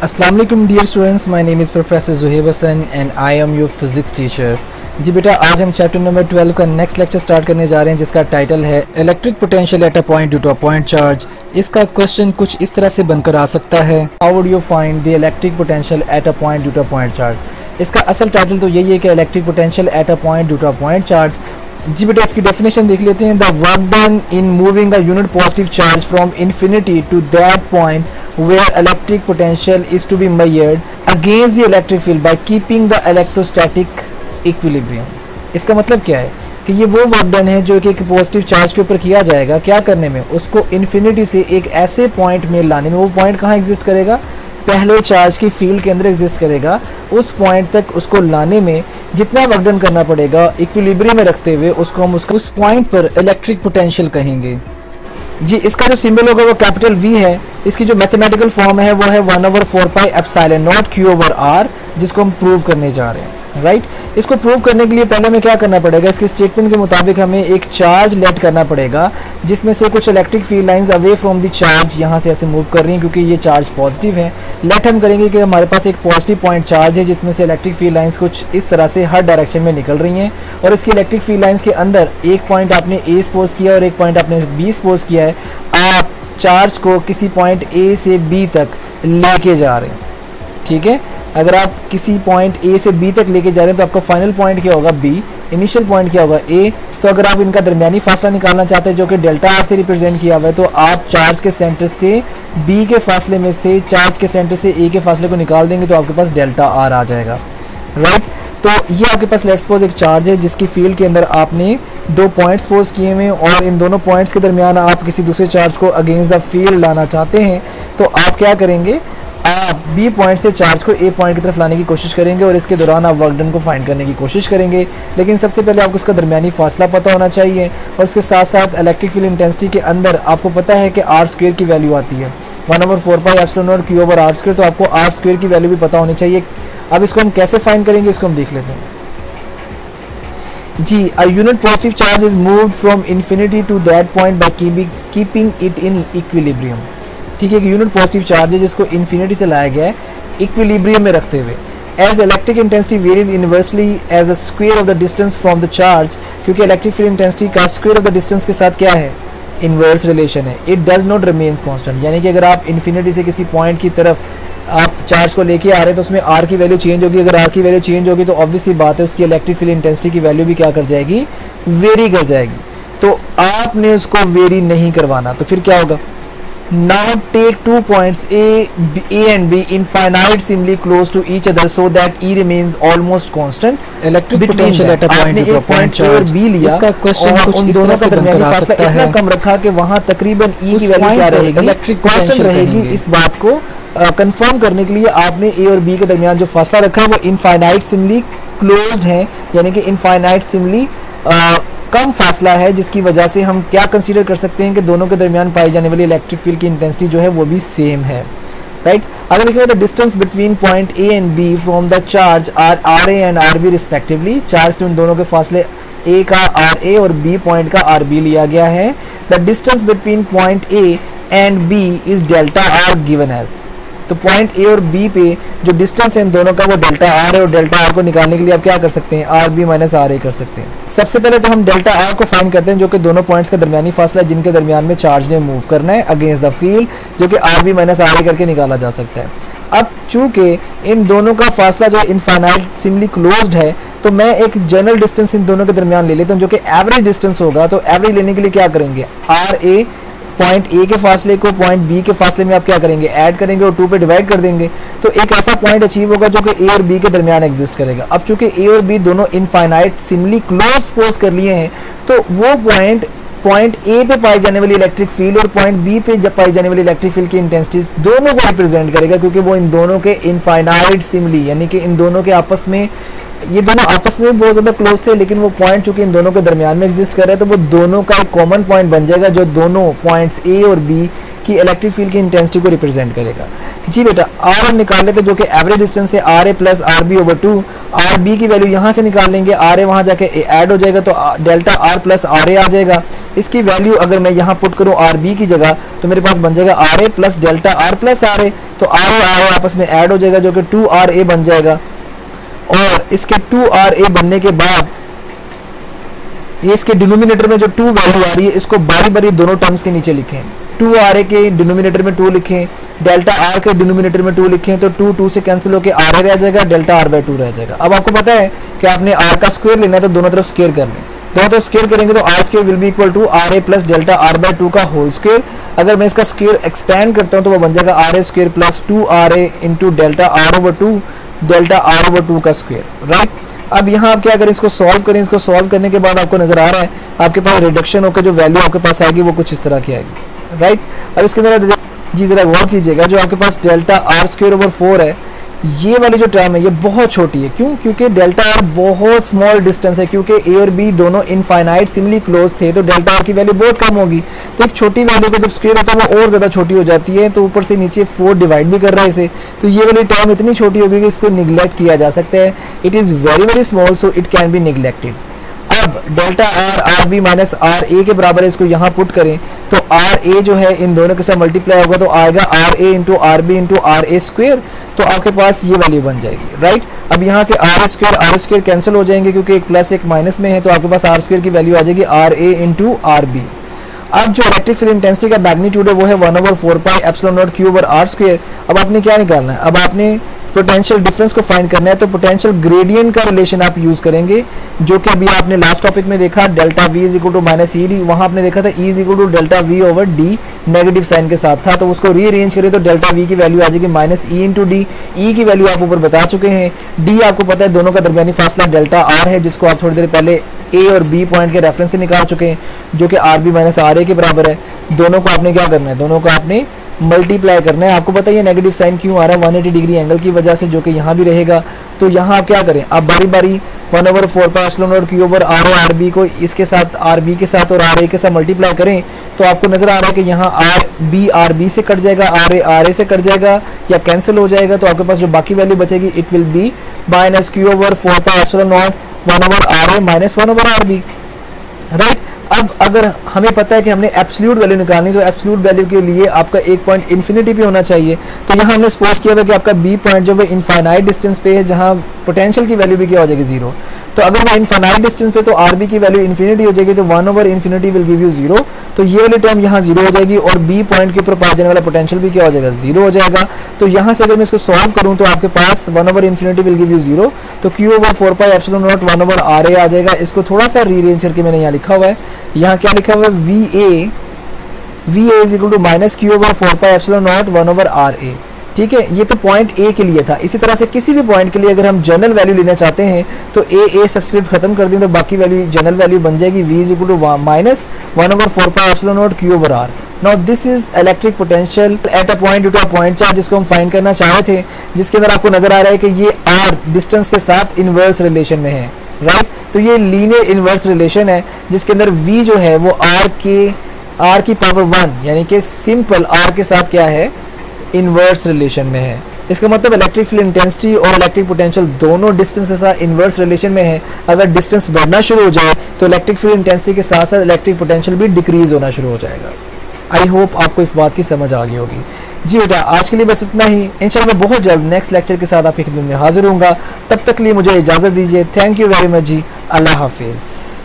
अस्सलाम वालेकुम dear students, my name is professor Zuhaib Hasan and I am your physics teacher. जी बेटा, आज हम चैप्टर नंबर 12 का नेक्स्ट लेक्चर स्टार्ट करने जा रहे हैं जिसका टाइटल है electric potential at a point due to a point charge. इसका क्वेश्चन कुछ इस तरह से बनकर आ सकता है, how would you find the electric potential at a point due to a point charge. इसका असल टाइटल तो यही है कि electric potential at a point due to a point charge. जी बेटा, इसकी डेफिनेशन देख लेते हैं। The work done in moving a unit positive charge from infinity to that point where electric potential is to be measured against the electric field by keeping the electrostatic equilibrium। इसका मतलब क्या है कि ये वो वर्क डन है जो कि एक पॉजिटिव चार्ज के ऊपर किया जाएगा। क्या करने में? उसको इन्फिनिटी से एक ऐसे पॉइंट में लाने में। वो पॉइंट कहाँ एग्जिस्ट करेगा? पहले चार्ज की फील्ड के अंदर एग्जिस्ट करेगा। उस पॉइंट तक उसको लाने में जितना वर्क डन करना पड़ेगा इक्विलिब्रियम में रखते हुए उसको हम उस पॉइंट पर इलेक्ट्रिक पोटेंशियल कहेंगे। जी, इसका जो सिंबल होगा वो कैपिटल V है। इसकी जो मैथमेटिकल फॉर्म है वो है 1/4 pi epsilon not Q over R, जिसको हम प्रूव करने जा रहे हैं। राइट, इसको प्रूव करने के लिए पहले हमें क्या करना पड़ेगा? इसके स्टेटमेंट के मुताबिक हमें एक चार्ज लेट करना पड़ेगा जिसमें से कुछ electric field lines away from the charge यहाँ से ऐसे मूव कर रही हैं क्योंकि ये चार्ज पॉजिटिव है। लेट हम करेंगे कि हमारे पास एक पॉजिटिव पॉइंट चार्ज है जिसमें से इलेक्ट्रिक फील्ड लाइंस कुछ इस तरह से हर डायरेक्शन में निकल रही हैं और इसकी इलेक्ट्रिक फील्ड लाइंस के अंदर एक पॉइंट आपने A सपोज किया और एक पॉइंट आपने B सपोज किया है। आप चार्ज को किसी पॉइंट A से B तक लेके जा रहे हैं। ठीक है, अगर आप किसी पॉइंट A से B तक लेके जा रहे हैं तो आपका फाइनल पॉइंट क्या होगा? B। इनिशियल पॉइंट क्या होगा? A। तो अगर आप इनका दरमियानी फासला निकालना चाहते हैं जो कि डेल्टा R से रिप्रेजेंट किया हुआ है, तो आप चार्ज के सेंटर से B के फासले में से चार्ज के सेंटर से A के फासले को निकाल देंगे तो आपके पास डेल्टा R आ जाएगा। राइट, तो ये आपके पास लेट्स सपोज एक चार्ज है जिसकी फील्ड के अंदर आपने दो पॉइंट्स सपोज किए हुए और इन दोनों पॉइंट्स के दरमियान आप किसी दूसरे चार्ज को अगेंस्ट द फील्ड लाना चाहते हैं। तो आप क्या करेंगे? आप B पॉइंट से चार्ज को A पॉइंट की तरफ लाने की कोशिश करेंगे और इसके दौरान आप वर्क डन को फाइंड करने की कोशिश करेंगे। लेकिन सबसे पहले आपको उसका दरमियानी फासला पता होना चाहिए और उसके साथ साथ इलेक्ट्रिक फील्ड इंटेंसिटी के अंदर आपको पता है कि R² की वैल्यू आती है 1/4 pi epsilon not Q over R²। तो आपको R² की वैल्यू भी पता होनी चाहिए। अब इसको हम कैसे फाइंड करेंगे इसको हम देख लेते हैं। जी, a unit positive charge is moved from infinity to that point by keeping it in equilibrium। ठीक है, कि यूनिट पॉजिटिव चार्ज है जिसको इन्फिनिटी से लाया गया है इक्विलिब्रियम में रखते हुए। As electric intensity varies inversely as a square of the distance from the charge, क्योंकि इलेक्ट्रिक फील्ड इंटेंसिटी का स्क्वायर ऑफ द डिस्टेंस के साथ क्या है? इनवर्स रिलेशन है। It does not remains constant, यानी कि अगर आप इन्फिनिटी से किसी पॉइंट की तरफ आप चार्ज को लेके आ रहे हैं तो उसमें R की वैल्यू चेंज होगी। अगर R की वैल्यू चेंज होगी तो ऑब्वियस सी बात है उसकी इलेक्ट्रिक फील्ड इंटेंसिटी की वैल्यू भी क्या कर जाएगी? वेरी कर जाएगी। तो आपने उसको वेरी नहीं करवाना, तो फिर क्या होगा? Now take 2 points A and B infinitesimally close to each other so that E remains almost constant। Electric potential at a point to a point charge B लिया, इसका क्वेश्चन कुछ इस तरह से बनकर आ सकता है। इतना कम रखा कि वहां तकरीबन E की वैल्यू क्या रहेगी? इलेक्ट्रिक कांस्टेंट रहेगी। इस बात को कंफर्म करने के लिए आपने A और B के दरमियान जो फासला रखा है वो इनफाइनाइटसिमली क्लोज्ड है, यानी कि इनफाइनाइटसिमली कम फासला है, जिसकी वजह से हम क्या कंसीडर कर सकते हैं कि दोनों के दरमियान पाई जाने वाली इलेक्ट्रिक फील्ड की इंटेंसिटी जो है वो भी सेम है। राइट, अगर देखिए the distance between point A and B from the charge are RA and RB respectively. Charge से उन दोनों के फासले A का RA और B पॉइंट का RB लिया गया है। The distance between point A and B is delta R given as. तो पॉइंट A और B पे जो डिस्टेंस है इन दोनों का वो डेल्टा R है और डेल्टा R को निकालने के लिए आप क्या कर सकते हैं? RB माइनस RA कर सकते हैं। सबसे पहले तो हम डेल्टा R को फाइंड करते हैं जो कि दोनों पॉइंट्स का दरमियानी फासला है जिनके दरमियान में चार्ज ने मूव करना है अगेंस्ट द फील्ड, जो कि RB माइनस RA करके निकाला जा सकता है। अब चूंकि इन दोनों का फासला जो इनफाइनाइटसिमली क्लोज्ड है तो मैं एक जनरल डिस्टेंस इन दोनों के दरमियान ले लेता हूँ जो कि एवरेज डिस्टेंस होगा। तो एवरेज लेने के लिए क्या करेंगे? RA पॉइंट A के फासले को पॉइंट B के फासले में आप क्या करेंगे? ऐड करेंगे और 2 पे डिवाइड कर देंगे। तो एक ऐसा पॉइंट अचीव होगा जो कि A और B के दरमियान एग्जिस्ट करेगा। अब चूंकि A और B दोनों इनफाइनाइट सिमली क्लोज सपोज कर लिए हैं तो वो पॉइंट A पे पाई जाने वाली इलेक्ट्रिक फील्ड और पॉइंट B पे जब पाई जाने वाली इलेक्ट्रिक फील्ड की इंटेंसिटीज दोनों को रिप्रेजेंट करेगा, क्योंकि वो इन दोनों के इनफाइनाइट सिमली, यानी कि इन दोनों के आपस में, ये दोनों आपस में बहुत ज्यादा क्लोज थे लेकिन वो पॉइंट चूंकि इन दोनों के दरमियान में एग्जिस्ट कर रहा है तो वो दोनों का एक कॉमन पॉइंट बन जाएगा जो दोनों पॉइंट्स A और B की इलेक्ट्रिक फील्ड की इंटेंसिटी को रिप्रेजेंट करेगा। जी बेटा, R हम निकाल लेते जो कि एवरेज डिस्टेंस है RA plus RB over 2। RB की वैल्यू यहाँ से निकाल लेंगे, RA वहां जाके ऐड हो जाएगा तो डेल्टा R प्लस RA आ जाएगा। इसकी वैल्यू अगर मैं यहाँ पुट करूँ आर बी की जगह तो मेरे पास बन जाएगा R A plus delta R plus R A, तो आर ए आपस में ऐड हो जाएगा जो कि 2RA बन जाएगा। और इसके 2RA बनने के बाद ये इसके डिनोमिनेटर में जो 2 वैल्यू आ रही है इसको बारी बारी दोनों टर्म्स के नीचे लिखें। 2RA के डिनोमिनेटर में 2 लिखें, डेल्टा आर के डिनोमिनेटर में 2 लिखें, तो 2 से कैंसिल होकर RA रह जाएगा, डेल्टा R बाय 2 रह जाएगा। अब आपको पता है कि आपने R का स्क्वायर लेना है तो दोनों तरफ स्क्वायर कर लें, दोनों तरफ स्क्वायर करेंगे तो R square will be equal to RA plus delta R by 2 का होल स्क्वायर। अगर मैं इसका स्क्वायर एक्सपेंड करता हूं तो वो बन जाएगा RA square plus 2RA into delta R over 2 delta R over 2 का स्क्वायर, राइट। अब यहाँ आप क्या करें, इसको सॉल्व करें। इसको सॉल्व करने के बाद आपको नजर आ रहा है आपके पास रिडक्शन होकर जो वैल्यू आपके पास आएगी वो कुछ इस तरह की आएगी, राइट। अब इसके अंदर जी जरा गौर कीजिएगा, जो आपके पास डेल्टा R स्क्वायर ओवर 4 है, ये वाली जो टर्म है ये बहुत छोटी है। क्यों? क्योंकि डेल्टा R बहुत स्मॉल डिस्टेंस है, क्योंकि A और B दोनों इनफाइनाइट सिमिली क्लोज थे, तो डेल्टा R की वैल्यू बहुत कम होगी। तो एक छोटी वैल्यू को जब स्क्वायर होता है वो और ज्यादा छोटी हो जाती है, तो ऊपर से नीचे 4 डिवाइड भी कर रहा है इसे, तो ये वाली टर्म इतनी छोटी होगी कि इसको निगलेक्ट किया जा सकता है। It is very very small, so it can be neglected. अब delta R B minus R A के बराबर है, इसको यहाँ पुट करें तो आर ए जो है इन दोनों के साथ मल्टीप्लाई होगा तो आएगा R A into R B into R A square, तो आपके पास ये वैल्यू बन जाएगी, राइट। अब यहाँ से आर स्क्वायर कैंसिल हो जाएंगे क्योंकि एक प्लस एक माइनस में है, तो आपके पास आर स्क्वायर की वैल्यू आ जाएगी R A into R B. अब जो इलेक्ट्रिक फील्ड इंटेंसिटी का मैग्नीट्यूड है वो है 1/4 pi epsilon naught Q over R square. अब आपने क्या निकालना है, अब आपने पोटेंशियल डिफरेंस को फाइंड करना है, तो पोटेंशियल ग्रेडियंट का रिलेशन आप यूज करेंगे, जो कि अभी आपने लास्ट टॉपिक में देखा delta V is equal to minus E D, वहां आपने देखा था E is equal to delta V over D negative sign के साथ था, तो उसको रीअरेंज करें तो डेल्टा V की वैल्यू आ जाएगी minus E into D. E की वैल्यू आप ऊपर बता चुके हैं, D आपको पता है दोनों का दरमियानी फासला डेल्टा R है, जिसको आप थोड़ी देर पहले A और B पॉइंट के रेफरेंस से निकाल चुके हैं, जो कि RB माइनस RA के बराबर है। दोनों को आपने क्या करना है, दोनों को आपने मल्टीप्लाई करना है। आपको पता है ये नेगेटिव साइन क्यों आ रहा है, 180 डिग्री एंगल की वजह से, जो कि यहाँ भी रहेगा। तो यहाँ आप क्या करें, आप बारी बारी 1/4 pi epsilon naught Q over R O R B को इसके साथ आर बी के साथ और आर ए के साथ मल्टीप्लाई करें, तो आपको नजर आ रहा है कि यहाँ आर बी से कट जाएगा, आर ए से कट जाएगा या कैंसिल हो जाएगा, तो आपके पास जो बाकी वैल्यू बचेगी it will be minus Q over 4 pi epsilon naught 1 over R A minus 1 over R B, right. अब अगर हमें पता है कि हमने एब्सोल्यूट वैल्यू निकालनी, तो एब्सोल्यूट वैल्यू के लिए आपका एक पॉइंट इन्फिनिटी पे होना चाहिए। तो यहाँ हमने सपोज किया हुआ कि आपका बी पॉइंट जो है इनफाइनाइट डिस्टेंस पे है, जहाँ पोटेंशियल की वैल्यू भी क्या हो जाएगी 0। तो अगर वो इनफाइनाइट डिस्टेंस पे तो आर बी की वैल्यू इन्फिनिटी हो जाएगी, तो 1 over infinity will give you 0, तो ये वाली टर्म यहाँ 0 हो जाएगी और बी पॉइंट के ऊपर पास जाने वाला पोटेंशियल भी क्या हो जाएगा 0 हो जाएगा। तो यहाँ से अगर मैं इसको सॉल्व करूँ तो आपके पास 1 over infinity will give you 0, तो Q over 4 pi epsilon naught 1 over R A आ जाएगा। इसको थोड़ा सा रीअरेंज करके मैंने यहाँ लिखा हुआ है, यहाँ क्या लिखा हुआ है, V A is equal to minus Q over 4 pi epsilon naught 1 over R A, ठीक है। ये तो पॉइंट ए के लिए था। इसी तरह से किसी भी पॉइंट के लिए अगर हम जनरल वैल्यू लेना चाहते हैं तो ए सब्सक्रिप्ट खत्म कर दें तो बाकी वैल्यू जनरल वैल्यू बन जाएगी v is equal to minus 1/4 pi epsilon naught Q over R. Now this is electric potential at a point due to a point charge, जिसको हम फाइंड करना चाह रहे थे, जिसके अंदर आपको नजर आ रहा है कि ये r डिस्टेंस के साथ इनवर्स रिलेशन में है, राइट। तो ये लीनियर इनवर्स रिलेशन है, जिसके अंदर v जो है वो r की पावर 1 यानी कि सिंपल r के साथ क्या है, इनवर्स रिलेशन में है। इसका मतलब इलेक्ट्रिक फील्ड इंटेंसिटी और इलेक्ट्रिक पोटेंशियल दोनों डिस्टेंस के साथ इनवर्स रिलेशन में है। अगर डिस्टेंस बढ़ना शुरू हो जाए तो इलेक्ट्रिक फील्ड इंटेंसिटी के साथ साथ इलेक्ट्रिक पोटेंशियल भी डिक्रीज होना शुरू हो जाएगा। आई होप आपको इस बात की समझ आ गई होगी। जी बेटा, आज के लिए बस इतना ही। इंशाल्लाह बहुत जल्द नेक्स्ट लेक्चर के साथ आपकी खिदमत में हाजिर होऊंगा। तब तक के लिए मुझे इजाजत दीजिए। थैंक यू वेरी मच जी। अल्लाह हाफिज।